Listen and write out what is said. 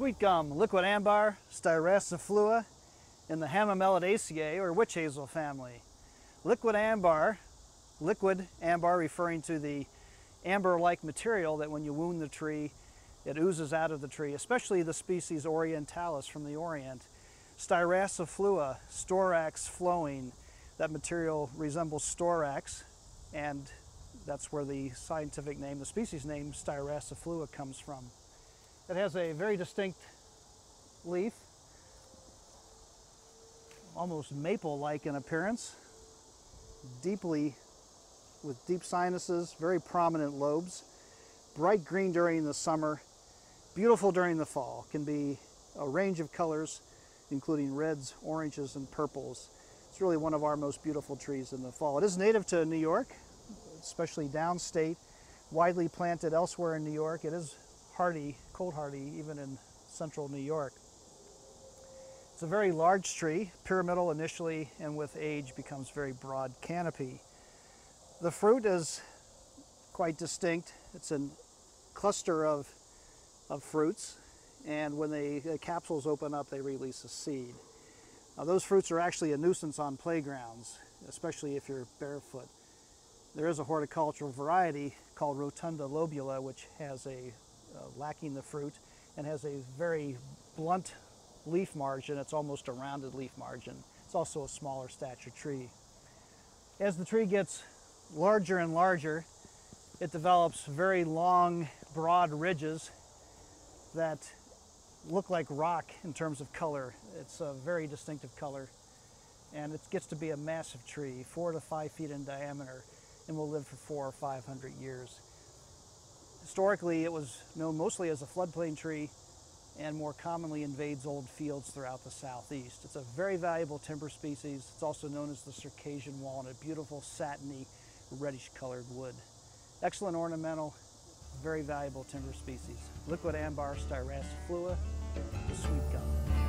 Sweet gum, liquid ambar, styraciflua, in the Hamamelidaceae or witch hazel family. Liquid ambar referring to the amber-like material that when you wound the tree, it oozes out of the tree, especially the species orientalis from the Orient. Styraciflua, storax flowing. That material resembles storax, and that's where the scientific name, the species name, styraciflua comes from. It has a very distinct leaf, almost maple-like in appearance, with deep sinuses, very prominent lobes, bright green during the summer, beautiful during the fall. Can be a range of colors, including reds, oranges, and purples. It's really one of our most beautiful trees in the fall. It is native to New York, especially downstate, widely planted elsewhere in New York. It is hardy, cold hardy, even in central New York. It's a very large tree, pyramidal initially, and with age becomes very broad canopy. The fruit is quite distinct. It's a cluster of fruits, and when the capsules open up, they release a seed. Now, those fruits are actually a nuisance on playgrounds, especially if you're barefoot. There is a horticultural variety called Rotunda lobula, which has lacking the fruit and has a very blunt leaf margin. It's almost a rounded leaf margin. It's also a smaller stature tree. As the tree gets larger and larger, it develops very long, broad ridges that look like rock in terms of color. It's a very distinctive color, and it gets to be a massive tree, 4 to 5 feet in diameter, and will live for 400 or 500 years. Historically, it was known mostly as a floodplain tree and more commonly invades old fields throughout the southeast. It's a very valuable timber species. It's also known as the Circassian walnut, beautiful, satiny, reddish-colored wood. Excellent ornamental, very valuable timber species. Liquid ambar, styraciflua, the sweet gum.